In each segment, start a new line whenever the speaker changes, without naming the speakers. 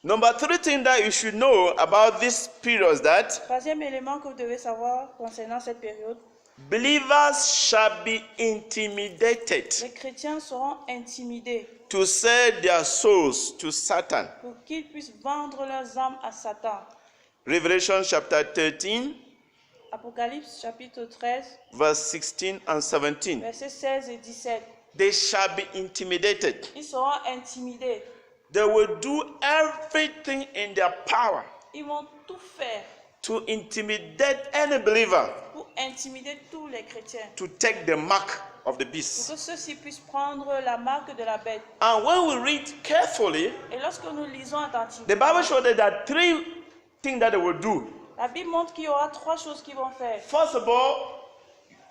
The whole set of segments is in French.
Number 3 thing that you should know about this period is that
Troisième élément que vous devez savoir concernant cette période,
believers shall be intimidated
les chrétiens seront intimidés
to sell their souls to Satan.
pour qu'ils puissent vendre leurs âmes à Satan.
Revelation chapter 13,
Apocalypse chapitre 13,
verse 16 and 17.
versets 16 et 17.
They shall be intimidated.
Ils seront intimidés.
They will do everything in their power
Ils vont tout faire
to intimidate any believer
pour intimider tous les chrétiens.
to take the mark of the
Pour
beast.
que ceux-ci puissent prendre la marque de la bête.
And when we read carefully,
Et lorsque nous lisons attentivement,
the Bible shows that there are 3 things that they will do.
la Bible montre qu'il y aura 3 choses qu'ils vont faire.
First of all,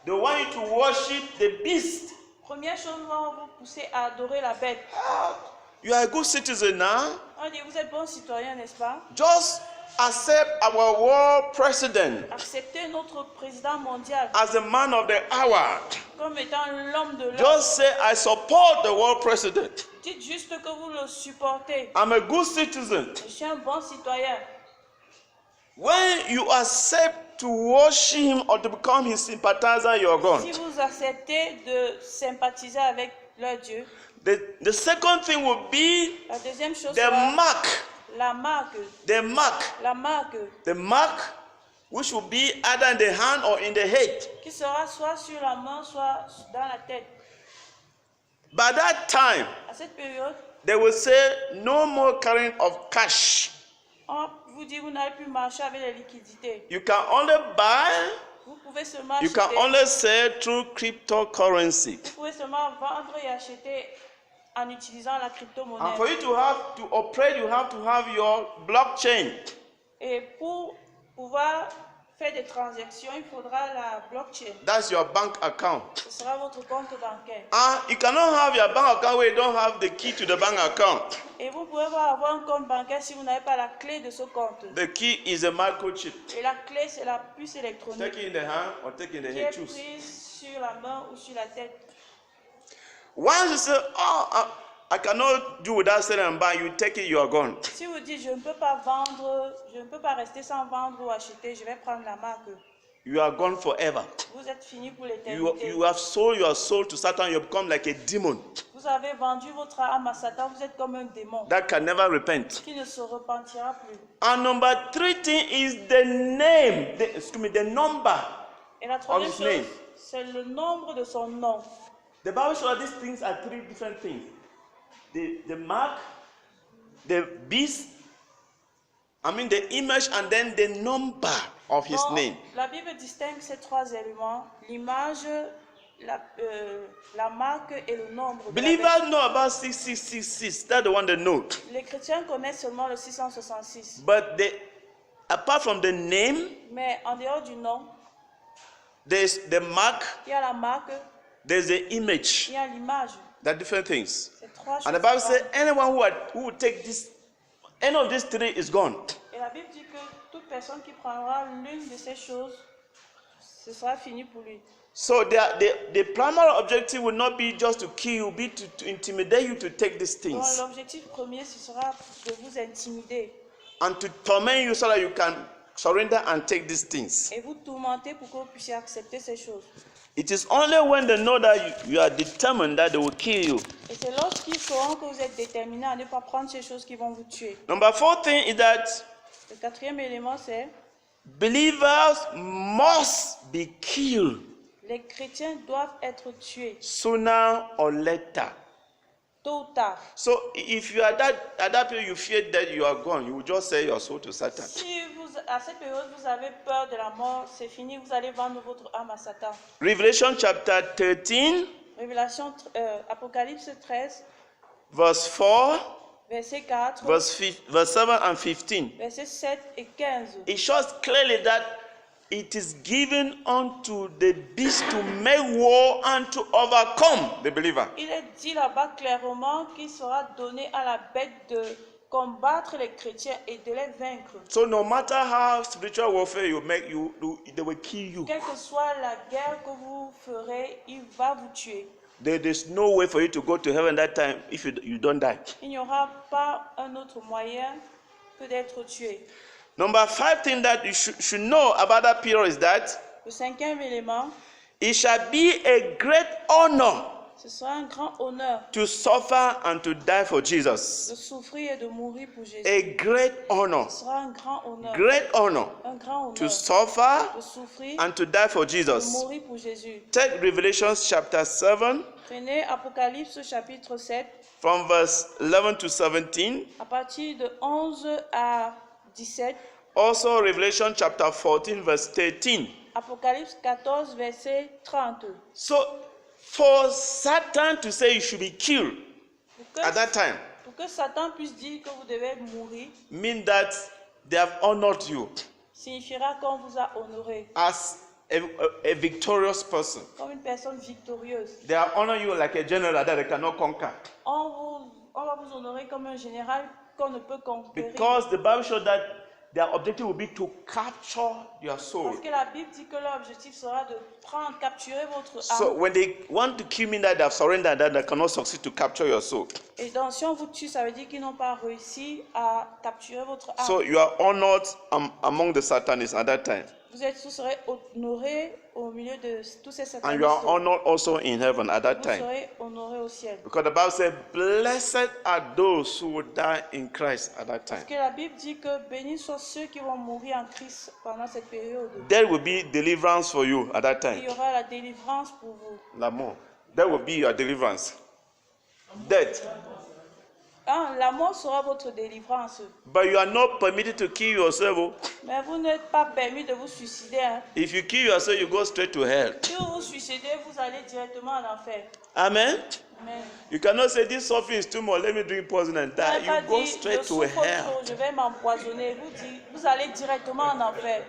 they want you to worship the beast.
Première chose, ils vont vous pousser à adorer la bête.
You are a good citizen now.
On dit, vous êtes bon citoyen, n'est-ce pas?
Just accept our world president
Acceptez notre président mondial
as the man of the hour.
comme étant l'homme de l'heure.
Just say, I support the world president.
Dites juste que vous le supportez.
I'm a good citizen.
Je suis un bon citoyen.
When you accept to worship him or to become his sympathizer, you're gone.
Si vous acceptez de sympathiser avec leur Dieu,
The second thing will be
la deuxième chose
the
sera
mark.
la marque.
The mark.
La marque
The mark which will be either in the hand or in the head.
qui sera soit sur la main, soit dans la tête.
By that time,
À cette période,
they will say no more carrying of cash.
on vous dit vous n'allez plus marcher avec les liquidités.
You can only buy,
Vous pouvez seulement
you can
acheter.
only sell through cryptocurrency.
Vous pouvez seulement vendre et acheter en utilisant la
And
crypto-monnaie.
for you to have to operate, you have to have your blockchain.
Et pour pouvoir faire des transactions, il faudra la blockchain.
That's your bank account.
Ce sera votre compte bancaire.
And you cannot have your bank account where you don't have the key to the bank account.
Et vous pouvez pas avoir un compte bancaire si vous n'avez pas la clé de ce compte.
The key is a microchip.
Et la clé, c'est la puce
Take
électronique
it in the hand or take it in the
qui
head.
est
Choose.
prise sur la main ou sur la tête.
Once you say, oh, I cannot do without selling and buying, you take it, you are gone.
Si vous dites, je ne peux pas vendre, je ne peux pas rester sans vendre ou acheter, je vais prendre la marque.
You are gone forever.
Vous êtes fini pour
You
l'éternité.
have sold your soul to Satan, you have become like a demon
Vous avez vendu votre âme à Satan, vous êtes comme un démon
that can never repent.
qui ne se repentira plus.
And number 3 thing is the name, the number.
Et la troisième
his
chose,
name.
c'est le nombre de son nom.
The Bible shows these things are 3 different things. The mark, the beast, the image, and then the number of his
Donc,
name.
la Bible distingue ces 3 éléments, l'image, la marque et le nombre. de la bête.
Believers know about 6666. That's the one they know.
Les chrétiens connaissent seulement le 666.
But apart from the name,
Mais en dehors du nom,
there's the mark,
il y a la marque,
there's the image.
il y a l'image.
They're different things.
C'est 3 choses.
And the Bible says
différentes.
anyone who would take this, any of these 3 is gone.
Et la Bible dit que toute personne qui prendra l'une de ces choses, ce sera fini pour lui.
So the primary objective will not be just to kill you, be to intimidate you to take these
Donc
things
l'objectif premier, ce sera de vous intimider
and to torment you so that you can surrender and take these things.
et vous tourmenter pour que vous puissiez accepter ces choses.
It is only when they know that you are determined that they will kill you.
Et c'est lorsqu'ils sauront que vous êtes déterminé à ne pas prendre ces choses qui vont vous tuer.
Number 4 thing is that
Le quatrième élément, c'est
believers must be killed
les chrétiens doivent être tués
sooner or later.
tôt ou tard.
So if you are at that period you fear that you are gone, you will just sell your soul to Satan.
Si à cette période vous avez peur de la mort, c'est fini, vous allez vendre votre âme à Satan.
Revelation chapter 13,
Révélation, Apocalypse 13,
verse 4,
verset 4,
verse 7 and 15.
verset 7 et 15.
It shows clearly that it is given unto the beast to make war and to overcome the believer.
Il est dit là-bas clairement qu'il sera donné à la bête de combattre les chrétiens et de les vaincre.
So no matter how spiritual warfare you make, they will kill you.
Quelle que soit la guerre que vous ferez, il va vous tuer.
There is no way for you to go to heaven that time if you don't die.
Il n'y aura pas un autre moyen peut être tué.
Number 5 thing that you should know about that period is that
Le cinquième élément,
it shall be a great honor
ce sera un grand honneur
to suffer and to die for
de
Jesus.
souffrir et de mourir pour Jésus.
A great honor,
Ce sera un grand honneur.
great honor
Un grand
to
honneur
suffer
de souffrir
and to die for
et de
Jesus.
mourir pour Jésus.
Take Revelation chapter 7
Prenez Apocalypse chapitre 7
from verse 11 to 17.
à partir de 11 à 17.
Also Revelation chapter 14 verse 13.
Apocalypse 14 verset 30.
So for Satan to say you should be killed at that time
Pour que Satan puisse dire que vous devez mourir,
mean that they have honored you
signifiera qu'on vous a honoré
as a victorious person.
comme une personne victorieuse.
They have honored you like a general that they cannot conquer.
On va vous honorer comme un général qu'on ne peut conquérir.
Because the Bible shows that their objective will be to capture your soul.
Parce que la Bible dit que leur objectif sera de capturer votre
So
âme.
when they want to kill me, that they have surrendered, that they cannot succeed to capture your soul.
Et donc, si on vous tue, ça veut dire qu'ils n'ont pas réussi à capturer votre âme.
So you are honored among the Satanists at that time.
Vous serez honorés au milieu de tous ces
And
satanistes.
you are honored also in heaven at that
Vous
time.
serez honorés au ciel.
Because the Bible says, blessed are those who will die in Christ at that time.
Parce que la Bible dit que bénis soient ceux qui vont mourir en Christ pendant cette période.
There will be deliverance for you at that
Il
time.
y aura la délivrance pour vous.
L'amour. That will be your deliverance. Death.
La mort sera votre délivrance.
But you are not permitted to kill yourself. Oh.
Mais vous n'êtes pas permis de vous suicider. Hein.
If you kill yourself, you go straight to hell.
Si vous vous suicidez, vous allez directement en enfer.
Amen.
Amen.
You cannot say this suffering is too much. Let me drink poison and die.
Vous n'allez pas
You go
dire,
straight
je
to
souffre
hell.
trop, je vais m'empoisonner. Vous allez directement en enfer.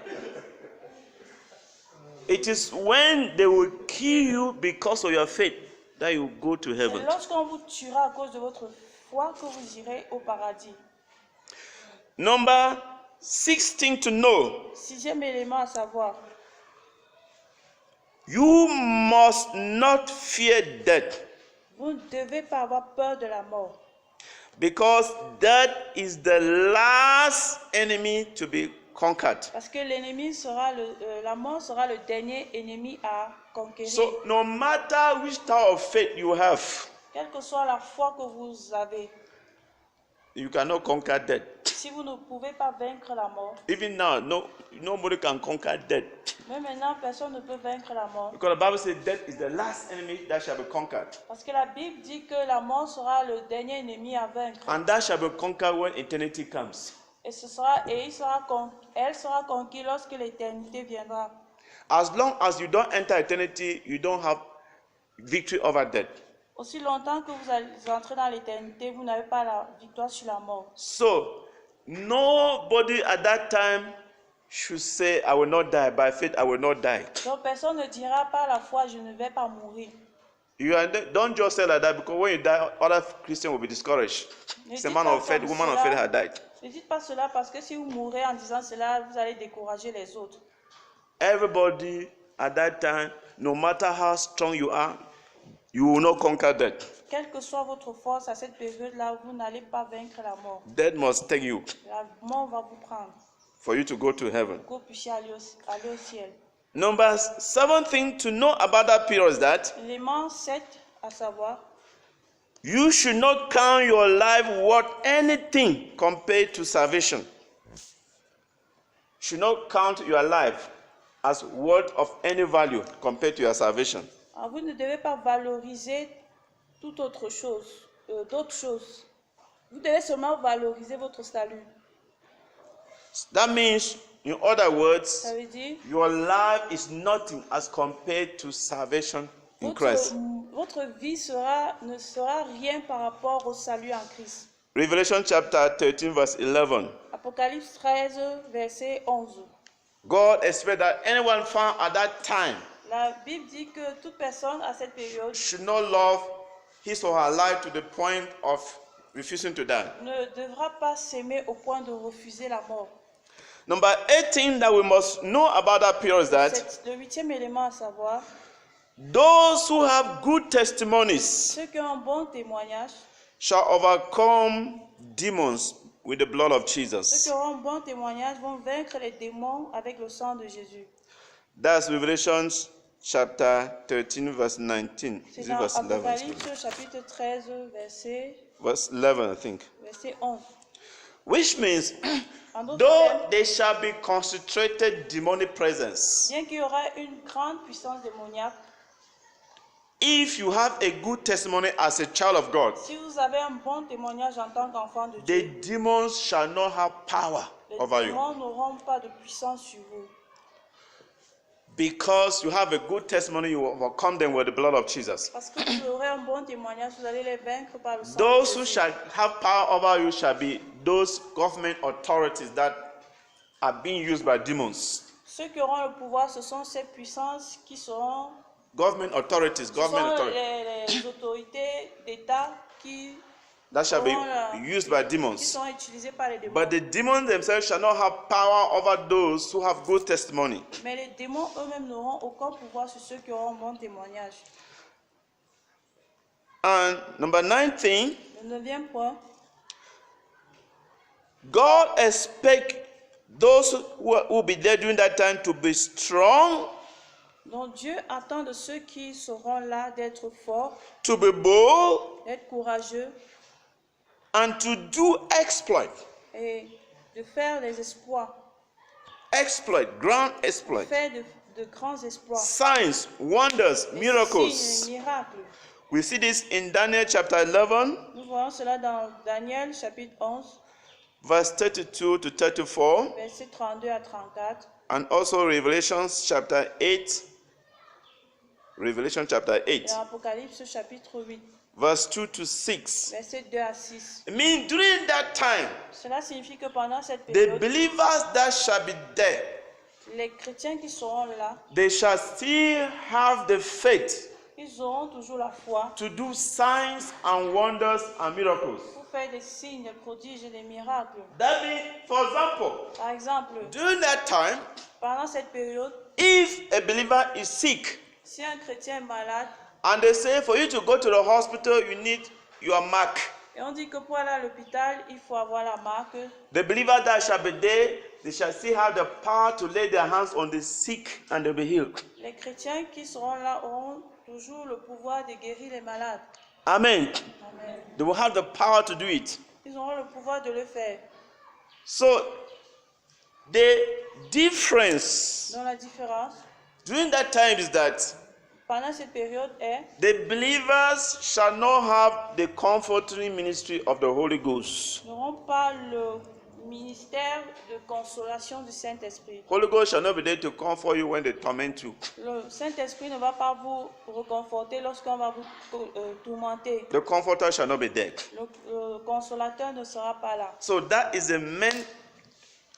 It is when they will kill you because of your faith that you go to
C'est
heaven.
lorsqu'on vous tuera à cause de votre foi que vous irez au paradis.
Number 16 to know.
Sixième élément à savoir,
You must not fear death,
vous ne devez pas avoir peur de la mort.
because death is the last enemy to be conquered.
Parce que l'ennemi sera la mort sera le dernier ennemi à conquérir.
So no matter which type of faith you have,
Quelle que soit la foi que vous avez,
you cannot conquer death.
si vous ne pouvez pas vaincre la mort,
Even now, nobody can conquer death.
même maintenant, personne ne peut vaincre la mort.
Because the Bible says death is the last enemy that shall be conquered.
Parce que la Bible dit que la mort sera le dernier ennemi à vaincre.
And that shall be conquered when eternity comes.
Et elle sera conquise lorsque l'éternité viendra.
As long as you don't enter eternity, you don't have victory over death.
Aussi longtemps que vous allez entrer dans l'éternité, vous n'avez pas la victoire sur la mort.
So, nobody at that time should say, I will not die. By faith, I will not die.
Donc personne ne dira par la foi, je ne vais pas mourir.
Don't just say like that, because when you die, other Christians will be discouraged. It's a man of faith, woman of faith had died.
Ne dites pas cela parce que si vous mourrez en disant cela, vous allez décourager les autres.
Everybody at that time, no matter how strong you are, you will not conquer death.
Quelle que soit votre force à cette période-là, vous n'allez pas vaincre la mort.
Death must take you
La mort va vous prendre.
for you to go to heaven.
Pour que vous puissiez aller au ciel.
Number 7 thing to know about that period is that
Élément 7, à savoir,
you should not count your life worth anything compared to salvation. You should not count your life as worth of any value compared to your salvation.
vous ne devez pas valoriser toute autre chose, d'autres choses. Vous devez seulement valoriser votre salut.
That means, in other words,
Ça veut dire,
your life is nothing as compared to salvation in Christ.
votre vie ne sera rien par rapport au salut en Christ.
Revelation chapter 13 verse 11.
Apocalypse 13, verset 11.
God expects that anyone found at that time
La Bible dit que toute personne à cette période
should not love his or her life to the point of refusing to die.
ne devra pas s'aimer au point de refuser la mort.
Number 18 that we must know about that period is that
C'est le huitième élément à savoir,
those who have good testimonies
ceux qui ont un bon témoignage
shall overcome demons with the blood of
Ceux
Jesus.
qui auront un bon témoignage vont vaincre les démons avec le sang de Jésus.
That's Revelation chapter 13, verse 19.
C'est
Is it
dans
verse 11?
Apocalypse chapitre 13,
Verse 11, I think.
verset 11.
Which means,
En d'autres
though
termes,
there shall be concentrated demonic presence,
bien qu'il y aura une grande puissance démoniaque,
if you have a good testimony as a child of God,
si vous avez un bon témoignage en tant qu'enfant de
the
Dieu,
demons shall not have power
les
over you.
démons n'auront pas de puissance sur vous.
Because you have a good testimony, you overcome them with the blood of Jesus.
Parce que vous aurez un bon témoignage, vous allez les vaincre par le sang de
Those who
Jésus.
shall have power over you shall be those government authorities that are being used by demons.
Ceux qui auront le pouvoir, ce sont ces puissances qui seront,
Government authorities,
ce
government
sont
authorities
les autorités d'État qui
that shall be used by
qui
demons.
sont utilisées par les démons.
But the demons themselves shall not have power over those who have good testimony.
Mais les démons eux-mêmes n'auront aucun pouvoir sur ceux qui auront un bon témoignage.
And number 19,
Le 9e point,
God expects those who will be there during that time to be strong,
donc Dieu attend de ceux qui seront là d'être forts,
to be bold,
d'être courageux
and to do exploit.
et de faire des exploits,
Exploit, grand exploit.
faire de grands exploits,
Signs, wonders,
des
miracles.
signes et miracles.
We see this in Daniel chapter 11,
Nous voyons cela dans Daniel chapitre 11,
verse 32 to 34,
versets 32 à 34,
and also Revelation chapter 8. Revelation chapter 8,
et Apocalypse chapitre 8,
verse 2 to 6.
versets 2 à 6.
I mean, during that time,
Cela signifie que pendant cette
the
période,
believers that shall be there,
les chrétiens qui seront là,
they shall still have the faith
ils auront toujours la foi
to do signs and wonders and miracles.
pour faire des signes, des prodiges et des miracles.
That means, for example,
Par exemple,
during that time,
pendant cette période,
if a believer is sick
si un chrétien est malade,
and they say for you to go to the hospital, you need your mark,
et on dit que pour aller à l'hôpital, il faut avoir la marque,
the believer that shall be there, they shall still have the power to lay their hands on the sick and they'll be healed.
les chrétiens qui seront là auront toujours le pouvoir de guérir les malades.
Amen.
Amen.
They will have the power to do it.
Ils auront le pouvoir de le faire.
So, the difference
Donc la différence,
during that time is that
pendant cette période est,
the believers shall not have the comforting ministry of the Holy Ghost.
n'auront pas le ministère de consolation du Saint-Esprit.
Holy Ghost shall not be there to comfort you when they torment you.
Le Saint-Esprit ne va pas vous réconforter lorsqu'on va vous tourmenter.
The comforter shall not be there.
Le consolateur ne sera pas là.
So that is the main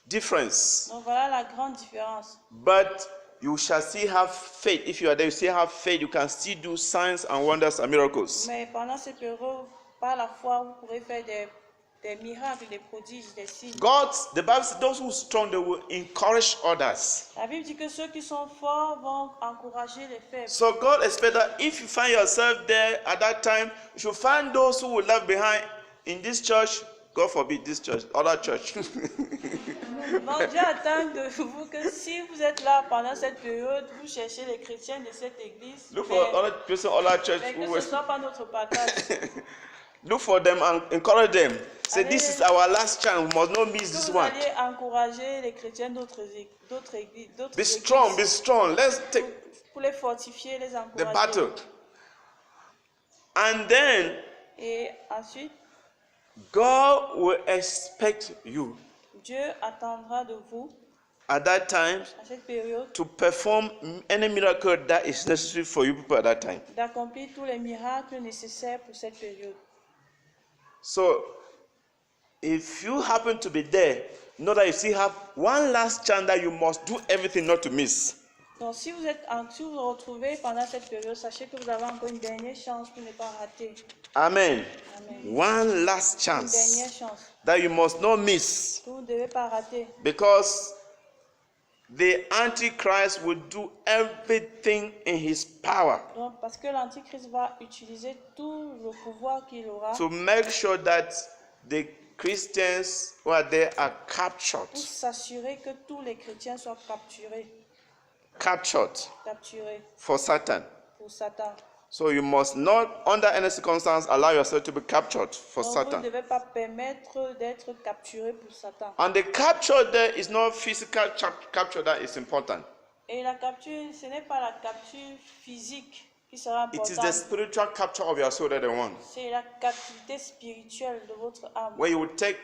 difference.
Donc voilà la grande différence.
But you shall still have faith. If you are there, you still have faith. You can still do signs and wonders and miracles.
Mais pendant cette période, par la foi, vous pourrez faire des miracles, des prodiges, des signes.
The Bible says those who are strong, they will encourage others.
La Bible dit que ceux qui sont forts vont encourager les faibles.
So God expects that if you find yourself there at that time, you should find those who will left behind in this church. God forbid this church, other church.
Donc Dieu attend de vous que si vous êtes là pendant cette période, vous cherchez les chrétiens de cette église.
Look for other person, other church.
Mais
Who
que ce ne
will,
soit pas notre partage.
look for them and encourage them. Say, this is our last chance. We must not miss
Que
this
vous
one.
allez encourager les chrétiens d'autres églises.
Be strong, be strong. Let's take
Pour les fortifier, les
the
encourager.
battle. And then
Et ensuite,
God will expect you
Dieu attendra de vous
at that time
à cette période
to perform any miracle that is necessary for you people at that time.
d'accomplir tous les miracles nécessaires pour cette période.
So, if you happen to be there, know that you still have one last chance that you must do everything not to miss.
Donc si vous vous retrouvez pendant cette période, sachez que vous avez encore une dernière chance pour ne pas rater.
Amen.
Amen.
One last
Une dernière
chance
chance
that you must not miss,
que vous ne devez pas rater.
because the Antichrist will do everything in his power
Donc, parce que l'Antichrist va utiliser tout le pouvoir qu'il aura
to make sure that the Christians who are there are captured.
pour s'assurer que tous les chrétiens soient capturés
Captured for Satan.
pour Satan.
So you must not, under any circumstance, allow yourself to be captured for
Donc, vous ne
Satan.
devez pas permettre d'être capturé pour Satan.
And the capture there is not physical capture that is important.
Et la capture, ce n'est pas la capture physique qui sera
It is the
importante.
spiritual capture of your soul that they want.
C'est la captivité spirituelle de votre âme.
Where you will take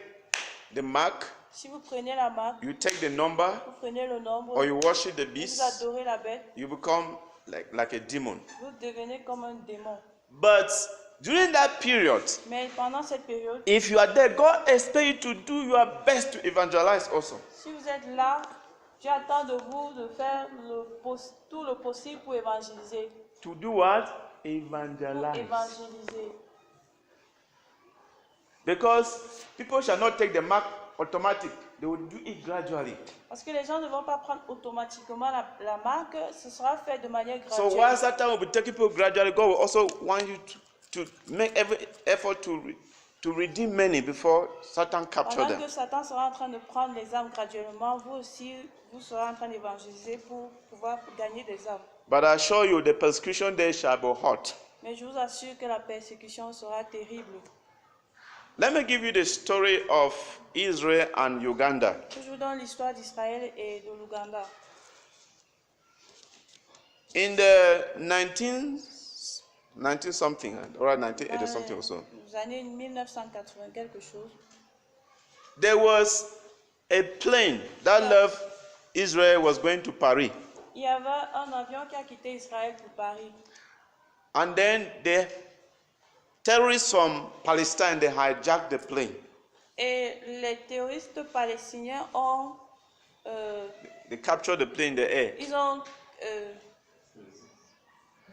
the mark,
Si vous prenez la marque,
you take the number,
vous prenez le nombre,
or you worship the
vous
beast,
adorez la bête,
you become like a demon.
vous devenez comme un démon.
But during that period,
Mais pendant cette période,
if you are there, God expects you to do your best to evangelize also.
si vous êtes là, Dieu attend de vous de faire tout le possible pour évangéliser.
To do what?
Pour
Evangelize.
évangéliser.
Because people shall not take the mark automatic. They will do it gradually.
Parce que les gens ne vont pas prendre automatiquement la marque, ce sera fait de manière
So
graduelle.
while Satan will be taking people gradually, God will also want you to make every effort to redeem many before Satan capture
Pendant
them.
que Satan sera en train de prendre les âmes graduellement, vous aussi, vous serez en train d'évangéliser pour pouvoir gagner des âmes.
But I assure you, the persecution there shall be hot.
Mais je vous assure que la persécution sera terrible.
Let me give you the story of Israel and Uganda.
Je vous donne l'histoire d'Israël et de l'Ouganda.
In the 19 something, or 1980 something or so,
Les années 1980 quelque chose,
there was a plane that left Israel was going to Paris.
il y avait un avion qui a quitté Israël pour Paris.
And then the terrorists from Palestine, they hijacked the plane.
Et les terroristes palestiniens ont,
They captured the plane in the air.
ils ont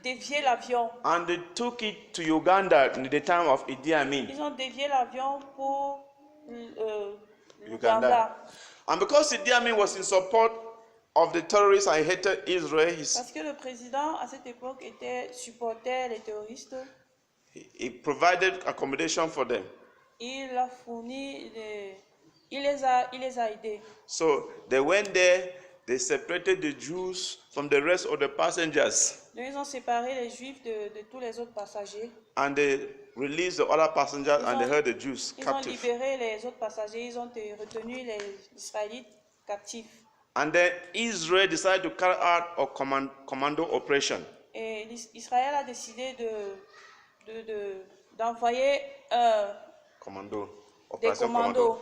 dévié l'avion.
And they took it to Uganda in the time of Idi Amin.
Ils ont dévié l'avion pour
Uganda.
l'Ouganda.
And because Idi Amin was in support of the terrorists and hated Israel,
Parce que le président à cette époque supportait les terroristes.
he provided accommodation for them.
Il a fourni, il les a aidés.
So they went there, they separated the Jews from the rest of the passengers,
Donc ils ont séparé les Juifs de tous les autres passagers.
and they released the other passengers and they held the Jews
Ils ont
captive.
libéré les autres passagers, ils ont retenu les Israélites captifs.
And then Israel decided to carry out a commando operation.
Et Israël a décidé d'envoyer
Commando.
des
Operation
commandos.
Commando.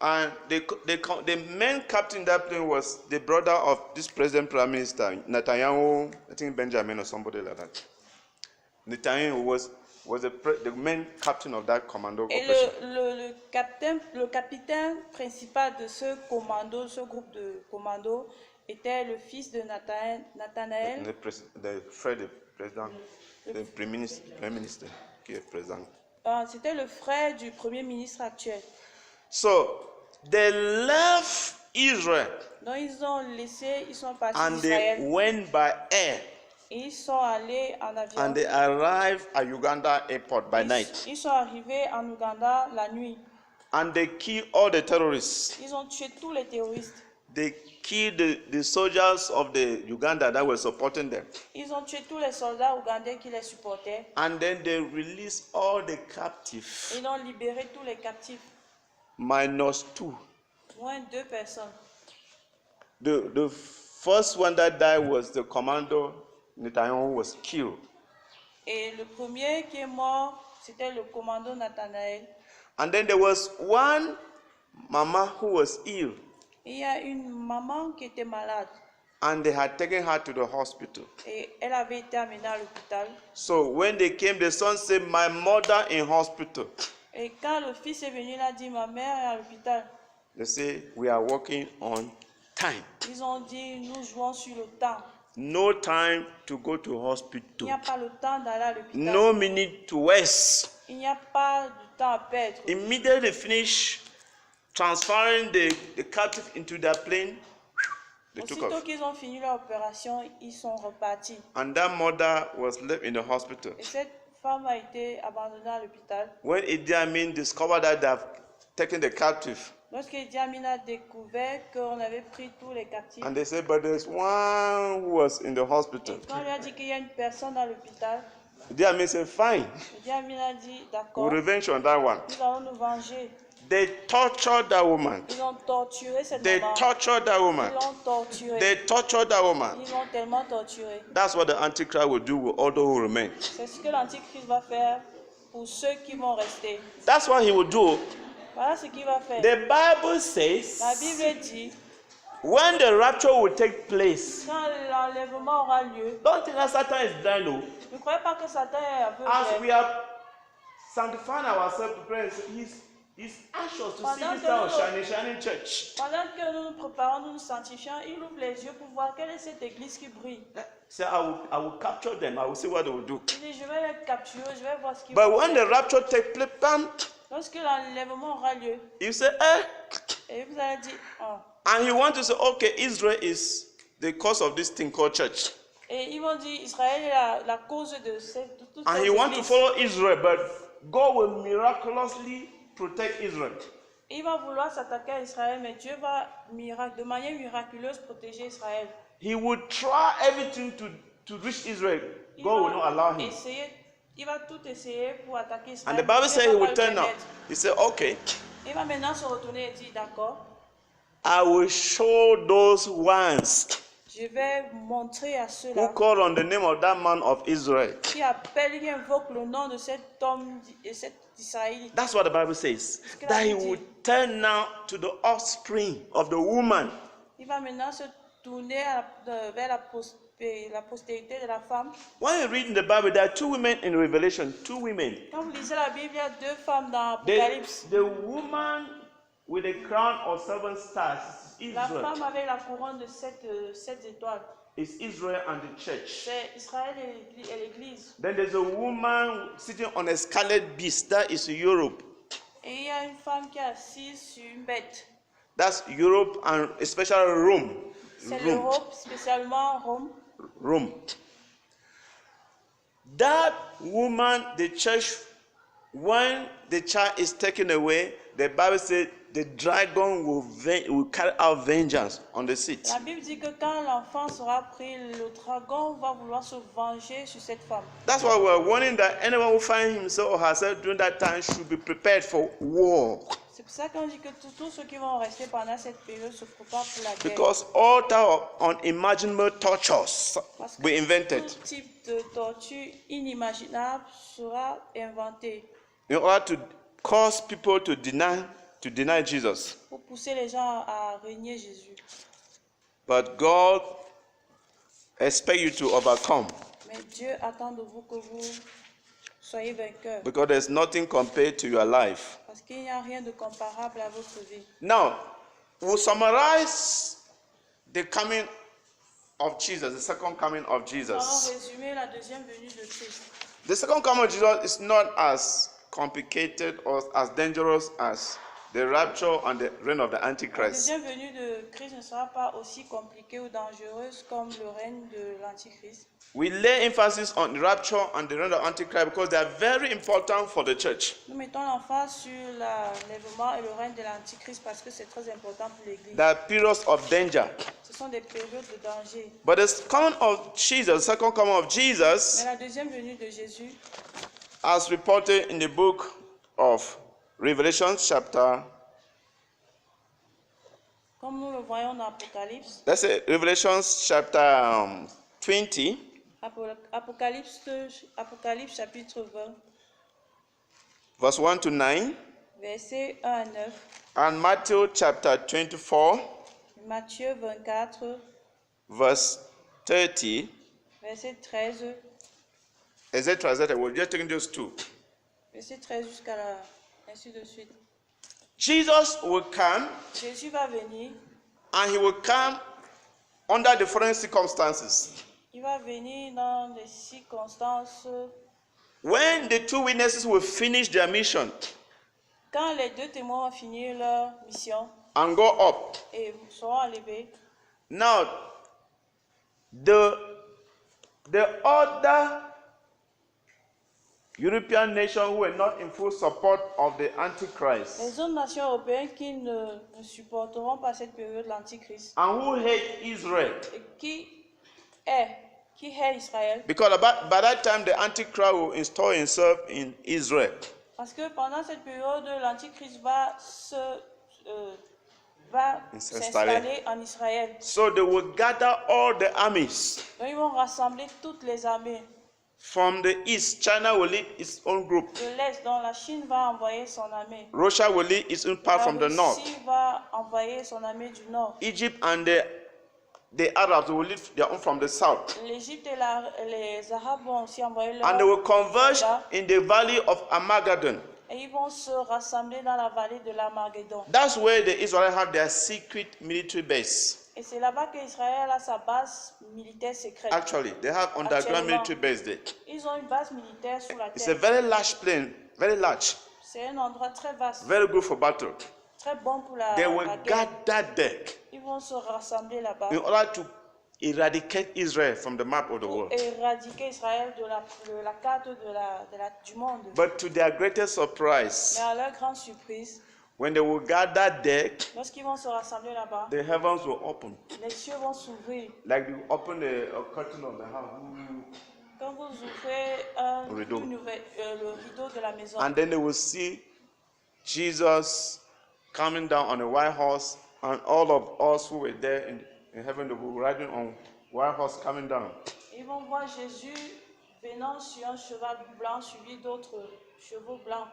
And the main captain in that plane was the brother of this President Prime Minister, Netanyahu, I think Benjamin or somebody like that. Netanyahu was the main captain of that commando
Et
operation.
le capitaine principal de ce commando, ce groupe de commandos, était le fils de Nathanaël,
The president, the prime minister, qui est président.
C'était le frère du premier ministre actuel.
So they left Israel
Donc ils sont partis
and they
d'Israël
went by air
et ils sont allés en avion.
and they arrived at Uganda airport by night
Ils sont arrivés en Ouganda la nuit.
and they killed all the terrorists.
Ils ont tué tous les terroristes.
They killed the soldiers of the Uganda that were supporting them.
Ils ont tué tous les soldats ougandais qui les supportaient.
And then they released all the captives,
Ils ont libéré tous les captifs,
-2.
moins 2 personnes.
The first one that died was the commando Netanyahu was killed.
Et le premier qui est mort, c'était le commando Nathanaël.
And then there was one mama who was ill
Il y a une maman qui était malade
and they had taken her to the hospital.
et elle avait été amenée à l'hôpital.
So when they came, the son said, "My mother in hospital."
Et quand le fils est venu, il a dit, ma mère est à l'hôpital.
They say, "We are working on time.
Ils ont dit, nous jouons sur le temps.
No time to go to
Il
hospital.
n'y a pas le temps d'aller à l'hôpital.
No minute to waste."
Il n'y a pas de temps à perdre.
Immediately they finish transferring the captive into their plane, they took
Aussitôt
off.
qu'ils ont fini leur opération, ils sont repartis.
And that mother was left in the hospital.
Et cette femme a été abandonnée à l'hôpital.
when Idi Amin discovered that they have taken the captive,
Lorsque Idi Amin a découvert qu'on avait pris tous les captifs,
and they said, but there's one who was in the hospital.
et quand on lui a dit qu'il y a une personne à l'hôpital,
Idi Amin said, fine,
Idi Amin a dit
we'll
d'accord,
revenge on that one.
nous allons nous venger.
They tortured that woman.
Ils ont torturé cette
They
maman.
tortured that woman.
Ils l'ont torturé.
They tortured that woman.
Ils l'ont tellement torturé.
That's what the Antichrist will do with all those who remain.
C'est ce que l'Antichrist va faire pour ceux qui vont rester.
That's what he will do.
Voilà ce qu'il va faire.
The Bible
La
says
Bible dit,
when the rapture will take place,
quand l'enlèvement aura lieu,
don't think that Satan is blind. No.
ne croyez pas que Satan est
As
aveugle.
we are sanctifying ourselves to pray, he's anxious to see this kind of shining church.
Pendant que nous nous préparons, nous nous sanctifions, il ouvre les yeux pour voir quelle est cette église qui brille.
So I will capture them. I will see what they will do.
Il dit, je vais les capturer, je vais voir ce qu'ils
But
vont
when
faire.
the rapture takes place, bam,
Lorsque l'enlèvement aura lieu,
you say,
et vous allez dire, oh.
and you want to say, okay, Israel is the cause of this thing called church.
Et ils vont dire, Israël est la cause de toute
And
cette
you want to
église.
follow Israel, but God will miraculously protect Israel.
Il va vouloir s'attaquer à Israël, mais Dieu va de manière miraculeuse protéger Israël.
He will try everything to reach Israel. God will not allow him.
Il va tout essayer pour attaquer
And
Israël.
the Bible
Dieu
says
va
he
pas
will
le
turn now.
permettre.
He said, okay,
Il va maintenant se retourner et dire, d'accord,
I will show those ones
je vais montrer à
who
ceux-là
call on the name of that man of Israel.
qui appellent, qui invoquent le nom de cet homme et cet Israélite.
That's what the Bible says. That he will turn now to the offspring of the woman.
Il va maintenant se tourner vers la postérité de la femme.
When you read in the Bible, there are two women in Revelation, two women.
Quand vous lisez la Bible, il y a deux femmes dans
The,
l'Apocalypse.
the woman with a crown of 7 stars is
La
Israel.
femme avec la couronne de sept étoiles.
It's Israel and the church.
C'est Israël et l'Église.
Then there's a woman sitting on a scarlet beast. That is Europe.
Et il y a une femme qui est assise sur une bête.
That's Europe and especially Rome.
C'est
Rome.
l'Europe, spécialement Rome.
Rome. That woman, the church, when the child is taken away, the Bible says the dragon will carry out vengeance on the seat.
La Bible dit que quand l'enfant sera pris, le dragon va vouloir se venger sur cette femme.
That's why we're warning that anyone who finds himself or herself during that time should be prepared for war.
C'est pour ça qu'on dit que tous ceux qui vont rester pendant cette période se préparent pour la guerre.
Because all type of unimaginable tortures
Parce que
were invented
tout type de torture inimaginable sera inventé
in order to cause people to deny Jesus.
pour pousser les gens à régner Jésus.
But God expects you to overcome
Mais Dieu attend de vous que vous soyez vainqueurs.
because there's nothing compared to your life.
Parce qu'il n'y a rien de comparable à votre vie.
Now, we'll summarize the coming of Jesus, the second coming of
Nous allons
Jesus.
résumer la deuxième venue de Christ.
The second coming of Jesus is not as complicated or as dangerous as the rapture and the reign of the
La
Antichrist.
deuxième venue de Christ ne sera pas aussi compliquée ou dangereuse comme le règne de l'Antichrist.
We lay emphasis on the rapture and the reign of the Antichrist because they are very important for the church.
Nous mettons l'emphase sur l'enlèvement et le règne de l'Antichrist parce que c'est très important pour l'Église.
They are periods of danger.
Ce sont des périodes de danger.
But the coming of Jesus, the second coming of
Mais
Jesus,
la deuxième venue de Jésus,
as reported in the book of Revelation, chapter,
comme nous le voyons dans Apocalypse,
let's say Revelation chapter 20,
Apocalypse chapitre 20,
verse 1 to 9,
versets 1 à 9,
and Matthew chapter 24,
Matthieu 24,
verse 30,
verset 13,
etc., etc. We're just taking those two.
verset 13 jusqu'à la, ainsi de suite.
Jesus will come,
Jésus va venir,
and he will come under the following circumstances.
il va venir dans des circonstances.
When the two witnesses will finish their mission
Quand les deux témoins vont finir leur mission
and go up,
et seront enlevés,
now the other European nations who were not in full support of the Antichrist
Les autres nations européennes qui ne supporteront pas cette période de l'Antichrist
and who hate Israel.
et qui hait Israël.
Because by that time the Antichrist will install himself in Israel.
Parce que pendant cette période, l'Antichrist va s'installer en Israël.
So they will gather all the armies.
Donc ils vont rassembler toutes les armées.
From the east, China will lead its own group.
De l'Est, dont la Chine va envoyer son armée.
Russia will lead its own part from the
La
north.
Russie va envoyer son armée du nord.
Egypt and the Arabs will lead their own from the south.
L'Égypte et les Arabes vont aussi envoyer leur
And they will converge
soldat.
in the valley of Armageddon.
Et ils vont se rassembler dans la vallée de l'Armageddon.
That's where the Israelites have their secret military base.
Et c'est là-bas qu'Israël a sa base militaire secrète.
Actually, they have underground military base there.
Ils ont une base militaire sous la
It's a
terre.
very large plain, very large,
C'est un endroit très vaste,
very good for battle.
très bon pour la
They will
guerre.
gather there
Ils vont se rassembler là-bas
in order to eradicate Israel from the map of the
pour
world.
éradiquer Israël de la carte du monde.
But to their greatest surprise,
Mais à leur grande surprise,
when they will gather there,
lorsqu'ils vont se rassembler là-bas,
the heavens will open.
les cieux vont s'ouvrir.
Like you open a curtain of the house.
Quand vous ouvrez
Le rideau.
le rideau de la maison,
And then they will see Jesus coming down on a white horse, and all of us who were there in heaven, they will be riding on white horse coming down.
ils vont voir Jésus venant sur un cheval blanc suivi d'autres chevaux blancs.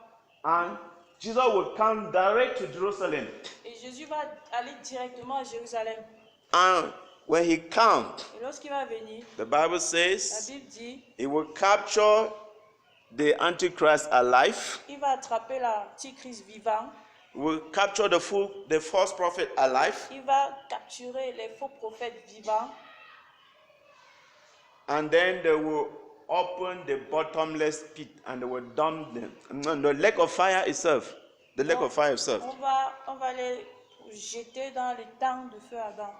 And Jesus will come direct to Jerusalem.
Et Jésus va aller directement à Jérusalem.
And when he comes,
Et lorsqu'il va venir,
the Bible
la
says
Bible dit,
he will capture the Antichrist alive,
il va attraper l'antichrist vivant,
will capture the false prophet alive,
il va capturer les faux prophètes vivants,
and then they will open the bottomless pit and they will dump them. No, the lake of fire itself. The lake of fire itself.
on va les jeter dans les temps de feu ardent.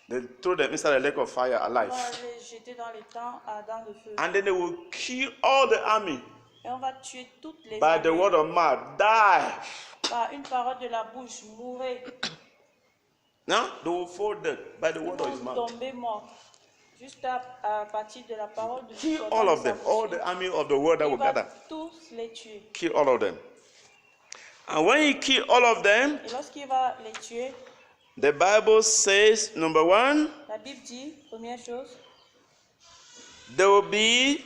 They throw them inside the lake of fire
On va
alive.
les jeter dans les temps ardents de feu.
And then they will kill all the army
Et on va tuer toutes les
by the
armées
word of mouth. Die.
par une parole de la bouche, mourrez.
Now they will fall dead by the
Ils
word of his
vont
mouth.
tomber morts. Juste à partir de la parole de
Kill
son
all
dans
of them.
sa
All
bouche.
the army of the world that
Il
will
va
gather.
tous les tuer.
Kill all of them. And when he kill all of them,
Et lorsqu'il va les tuer,
the Bible says, number one,
la Bible dit, première chose,
there will be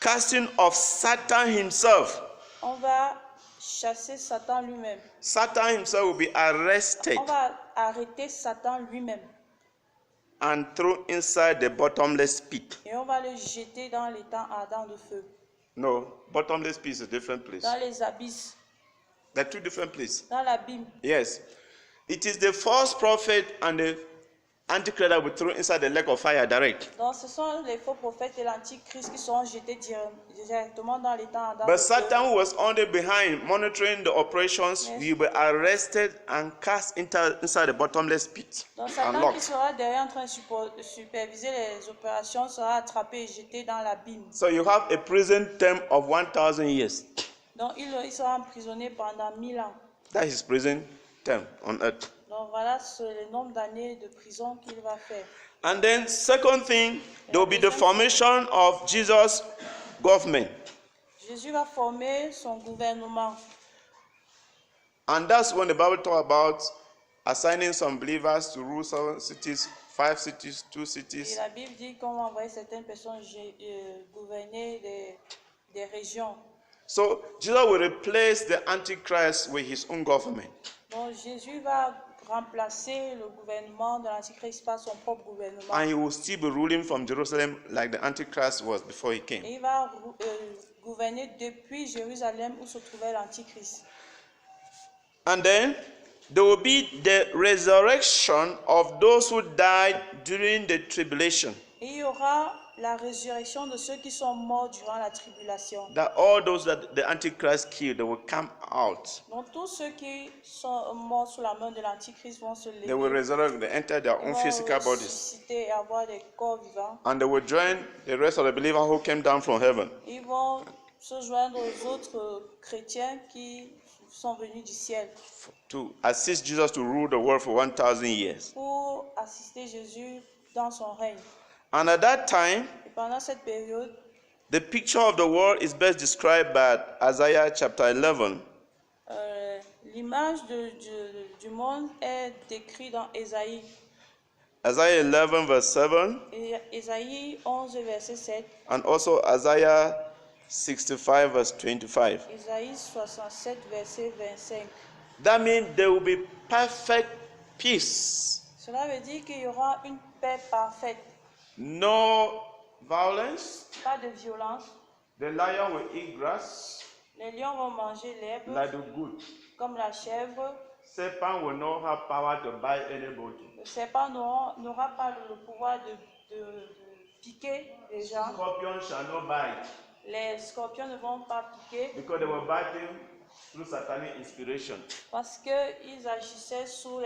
casting of Satan himself.
on va chasser Satan lui-même.
Satan himself will be arrested
On va arrêter Satan lui-même.
and thrown inside the bottomless pit.
Et on va le jeter dans les temps ardents de feu.
No, bottomless pit is a different place.
Dans les abysses,
They're two different places.
dans l'abîme.
Yes. It is the false prophet and the Antichrist that will throw inside the lake of fire direct.
Donc ce sont les faux prophètes et l'antichrist qui seront jetés directement dans les temps ardents
But
de feu.
Satan, who was only behind monitoring the operations,
Yes.
will be arrested and cast inside the bottomless pit
Donc
and
Satan qui
locked.
sera derrière en train de superviser les opérations sera attrapé et jeté dans l'abîme.
So you have a prison term of 1,000 years.
Donc il sera emprisonné pendant 1000 ans.
That is prison term on earth.
Donc voilà le nombre d'années de prison qu'il va faire.
And then second thing, there will be the formation of Jesus' government.
Jésus va former son gouvernement.
And that's when the Bible talks about assigning some believers to rule some cities, 5 cities, 2
Et
cities.
la Bible dit qu'on va envoyer certaines personnes gouverner des régions.
So Jesus will replace the Antichrist with his own government.
Donc Jésus va remplacer le gouvernement de l'Antichrist par son propre gouvernement.
And he will still be ruling from Jerusalem like the Antichrist was before he
Et
came.
il va gouverner depuis Jérusalem où se trouvait l'Antichrist.
And then there will be the resurrection of those who died during the tribulation.
Et il y aura la résurrection de ceux qui sont morts durant la tribulation.
That all those that the Antichrist killed, they will come out.
Donc tous ceux qui sont morts sous la main de l'Antichrist vont se lever.
They will resurrect, they enter their own
Vont
physical bodies.
ressusciter et avoir des corps vivants.
And they will join the rest of the believers who came down from heaven.
Ils vont se joindre aux autres chrétiens qui sont venus du ciel
to assist Jesus to rule the world for 1,000 years.
pour assister Jésus dans son règne.
And at that time,
Et pendant cette période,
the picture of the world is best described by Isaiah chapter 11.
l'image du monde est décrite dans Ésaïe.
Isaiah 11 verse 7
Et Ésaïe 11, verset 7.
and also Isaiah 65 verse 25.
Ésaïe 67, verset 25.
That means there will be perfect peace.
Cela veut dire qu'il y aura une paix parfaite.
No violence.
Pas de violence.
The lion will eat grass
Les lions vont manger l'herbe
like the goat.
comme la chèvre.
Serpent will not have power to bite anybody.
Le serpent n'aura pas le pouvoir de piquer les gens.
Scorpion shall not bite
Les scorpions ne vont pas piquer
because they were biting through satanic inspiration.
parce qu'ils agissaient sous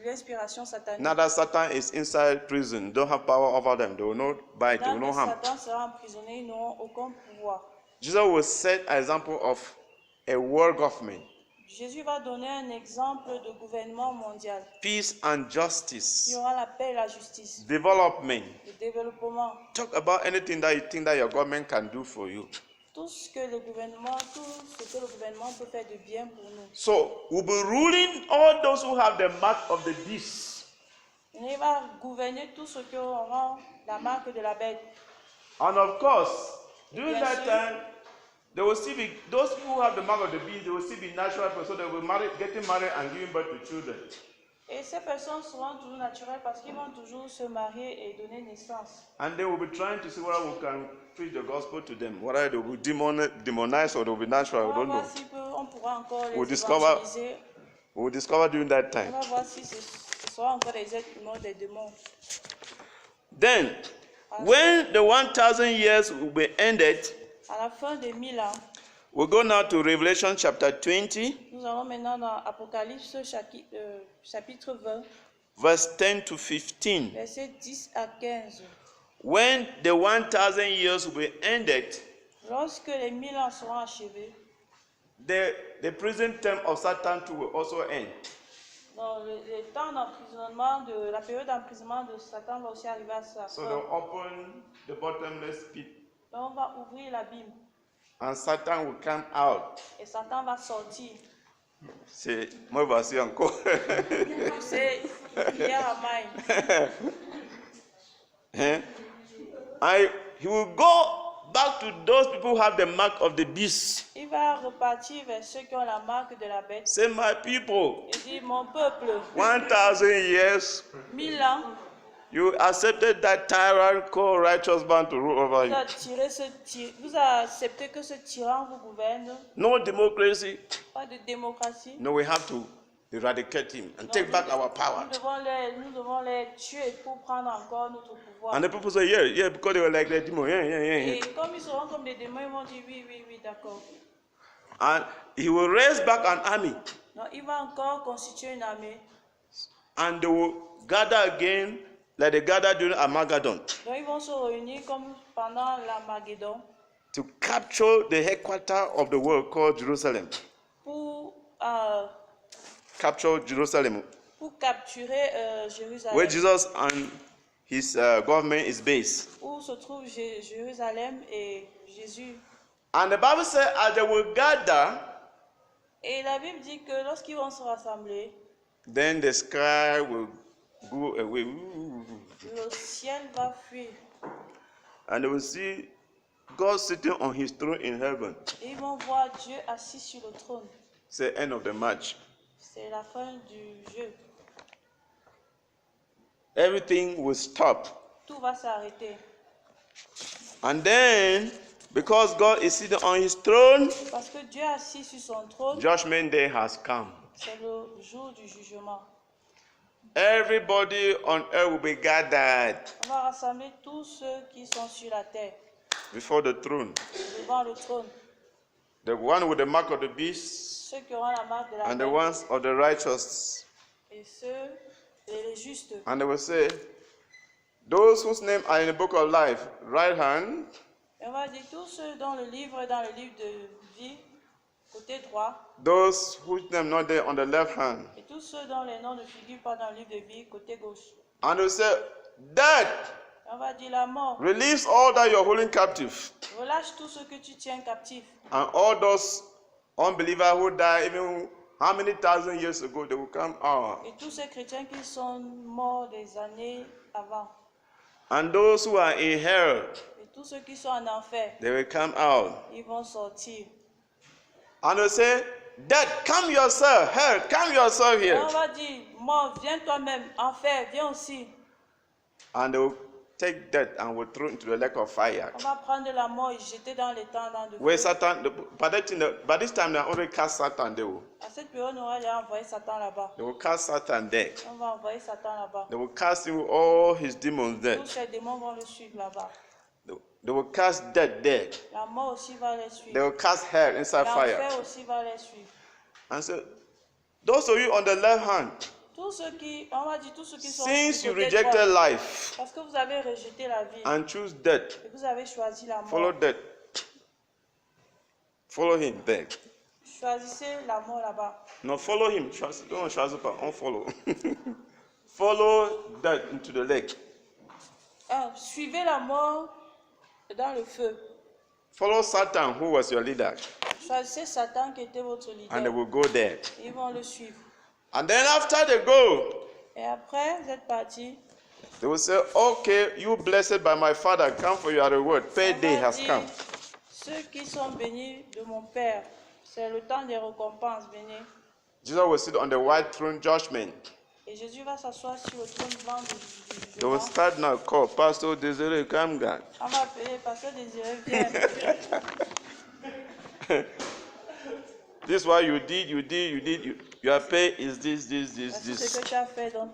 l'inspiration satanique.
Now that Satan is inside prison, don't have power over them. They will not bite, they will
Tant
not
que
harm.
Satan sera emprisonné, ils n'auront aucun pouvoir.
Jesus will set an example of a world government,
Jésus va donner un exemple de gouvernement mondial.
peace and
Il y
justice,
aura la paix et la justice,
development.
le développement.
Talk about anything that you think that your government can do for you.
Tout ce que le gouvernement peut faire de bien pour nous.
So we'll be ruling all those who have the mark of the beast.
Il va gouverner tous ceux qui auront la marque de la bête.
And of course, during
Bien
that
sûr.
time, there will still be those who have the mark of the beast, they will still be natural people, so they will be getting married and giving birth to children.
Et ces personnes seront toujours naturelles parce qu'ils vont toujours se marier et donner naissance.
And they will be trying to see whether we can preach the gospel to them, whether they will be demonized or they will be natural,
On
I
va
don't
voir
know.
si on pourra encore les
We'll discover-
évangéliser.
We will discover during that
On
time.
va voir si ce sera encore des êtres humains ou des démons.
Then, when the 1,000 years will be ended,
À la fin des 1000 ans,
we go now to Revelation chapter 20,
nous allons maintenant dans Apocalypse chapitre 20,
verse 10 to 15.
versets 10 à 15.
When the 1,000 years will be ended,
Lorsque les 1000 ans seront achevés,
the prison term of Satan too will also end.
dans le temps d'emprisonnement, la période d'emprisonnement de Satan va aussi arriver à sa
So
fin.
they'll open the bottomless pit,
Donc on va ouvrir l'abîme
and Satan will come out.
et Satan va sortir.
C'est moi voici encore.
C'est une prière à maille.
He will go back to those people who have the mark of the beast.
Il va repartir vers ceux qui ont la marque de la bête.
Say, my people,
Il dit, mon peuple,
1,000 years,
1000 ans,
you accepted that tyrant called righteous man to rule over you.
vous avez accepté que ce tyran vous gouverne.
No democracy.
Pas de démocratie.
No, we have to eradicate him and take back our power.
Nous devons les tuer pour prendre encore notre pouvoir.
And the people say, yeah, because they were like the demon. Yeah.
Et comme ils seront comme des démons, ils vont dire oui, d'accord.
And he will raise back an army,
Donc il va encore constituer une armée.
and they will gather again like they gathered during Armageddon
Donc ils vont se réunir comme pendant l'Armageddon
to capture the headquarters of the world called Jerusalem.
pour
Capture Jerusalem,
capturer Jérusalem.
where Jesus and his government is based.
Où se trouve Jérusalem et Jésus.
And the Bible says, as they will gather,
Et la Bible dit que lorsqu'ils vont se rassembler,
then the sky will go away.
le ciel va fuir.
And they will see God sitting on his throne in heaven.
Et ils vont voir Dieu assis sur le trône.
It's the end of the match.
C'est la fin du jeu.
Everything will stop.
Tout va s'arrêter.
And then, because God is sitting on his throne,
Parce que Dieu est assis sur son trône,
judgment day has come.
c'est le jour du jugement.
Everybody on earth will be gathered
On va rassembler tous ceux qui sont sur la terre,
before the throne.
devant le trône.
The one with the mark of the beast
Ceux qui auront la marque de la
and the
bête
ones of the righteous.
et ceux les justes.
And they will say, those whose names are in the book of life, right hand,
Et on va dire tous ceux dans le livre de vie, côté droit,
those whose name not there on the left hand.
et tous ceux dont les noms ne figurent pas dans le livre de vie, côté gauche.
And they say, Death,
Et on va dire la mort.
release all that you're holding captive.
Relâche tout ce que tu tiens captif.
And all those unbelievers who died even how many thousand years ago, they will come out.
Et tous ces chrétiens qui sont morts des années avant.
And those who are in hell,
Et tous ceux qui sont en enfer,
they will come out.
ils vont sortir.
And they say, Death, come yourself. Hell, come yourself
Et
here.
on va dire, mort, viens toi-même. Enfer, viens aussi.
And they will take death and will throw into the lake of fire.
On va prendre la mort et jeter dans les temps dans de
Where
feu.
Satan, by this time they already cast Satan.
À cette période, on va déjà envoyer Satan là-bas.
They will cast Satan there.
On va envoyer Satan là-bas.
They will cast him with all his demons there.
Tous ces démons vont le suivre là-bas.
They will cast death there.
La mort aussi va les
They
suivre.
will cast hell inside fire.
L'enfer aussi va les suivre.
And so, those of you on the left hand,
Tous ceux qui, on va dire tous ceux qui sont
since
du
you
côté
rejected
droit,
life
parce que vous avez rejeté la vie
and choose death,
et vous avez choisi la mort.
follow death. Follow him there.
Choisissez la mort là-bas.
No, follow him. Don't choose, but unfollow. Follow death into the lake.
Suivez la mort dans le feu.
Follow Satan, who was your leader,
Choisissez Satan qui était votre
and they
leader.
will go there.
Ils vont le suivre.
And then after they go,
Et après, vous êtes partis.
they will say, Okay, you blessed by my Father, come for your reward. Payday
On va
has
dire,
come.
ceux qui sont bénis de mon Père, c'est le temps des récompenses, bénis.
Jesus will sit on the white throne judgment.
Et Jésus va s'asseoir sur le trône blanc du
They will
jugement.
start now, call Pastor Desiree, come God.
On va appeler Pasteur Désiré, viens.
This is what you did. Your pay is this.
Voici ce que tu as fait, donc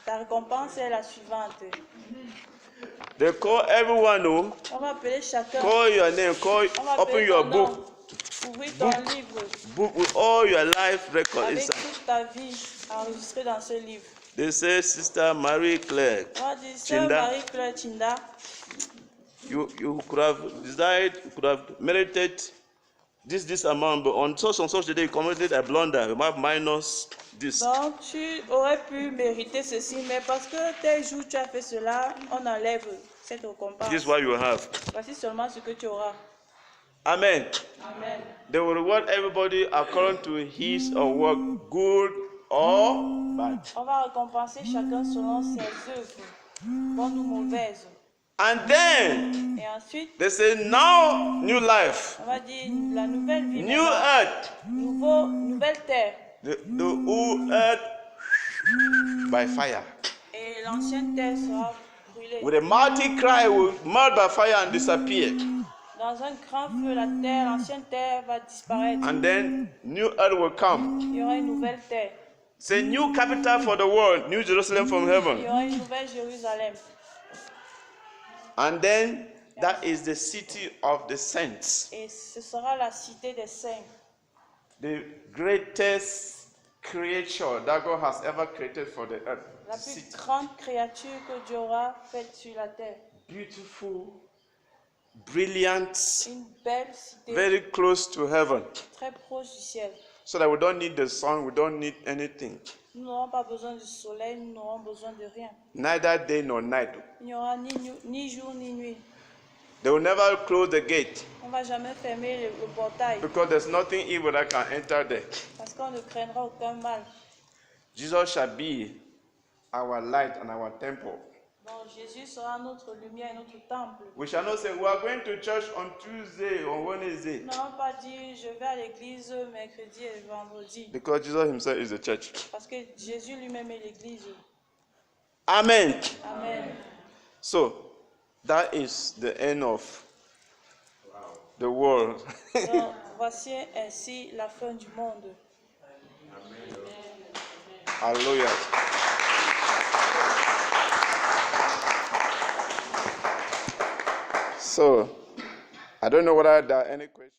ta récompense est la suivante.
They call everyone, oh,
On va appeler chacun.
call your name,
On va
open
appeler
your
ton
book,
nom. Ouvrir ton livre
book with all your life record
avec
inside.
toute ta vie enregistrée dans ce livre.
They say, Sister Marie Claire,
On va dire, Sœur
Chinda,
Marie-Claire Chinda,
you could have desired, you could have merited this amount, but on such and such a day you committed a blunder. You have minus this.
donc tu aurais pu mériter ceci, mais parce que tel jour tu as fait cela, on enlève cette récompense.
This is what you have.
Voici seulement ce que tu auras.
Amen.
Amen.
They will reward everybody according to his or work, good or bad.
On va récompenser chacun selon ses œuvres, bonnes ou mauvaises.
And then
Et ensuite,
they say, now new life,
on va dire la nouvelle vie,
new
maintenant.
earth.
Nouvelle terre.
The old earth by fire.
Et l'ancienne terre sera brûlée.
With a mighty cry, will melt by fire and disappear.
Dans un grand feu, la terre, l'ancienne terre va disparaître.
And then new earth will come.
Il y aura une nouvelle terre.
It's a new capital for the world, New Jerusalem from
Il y
heaven.
aura une nouvelle Jérusalem.
And then that is the city of the saints,
Et ce sera la cité des saints.
the greatest creature that God has ever created for the earth.
La plus
City.
grande créature que Dieu aura faite sur la terre.
Beautiful, brilliant,
Une belle cité
very close to heaven.
très proche du ciel.
So that we don't need the sun, we don't need anything.
Nous n'aurons pas besoin du soleil, nous n'aurons besoin de rien.
Neither day nor night.
Il n'y aura ni jour ni nuit.
They will never close the gate
On ne va jamais fermer le portail
because there's nothing evil that can enter there.
parce qu'on ne craindra aucun mal.
Jesus shall be our light and our temple.
Donc Jésus sera notre lumière et notre temple.
We shall not say we are going to church on Tuesday or Wednesday
Nous n'allons pas dire je vais à l'église mercredi et vendredi
because Jesus himself is the church.
parce que Jésus lui-même est l'église.
Amen.
Amen.
So that is the end of the world.
Donc voici ainsi la fin du monde.
Hallelujah. So I don't know whether there are any questions.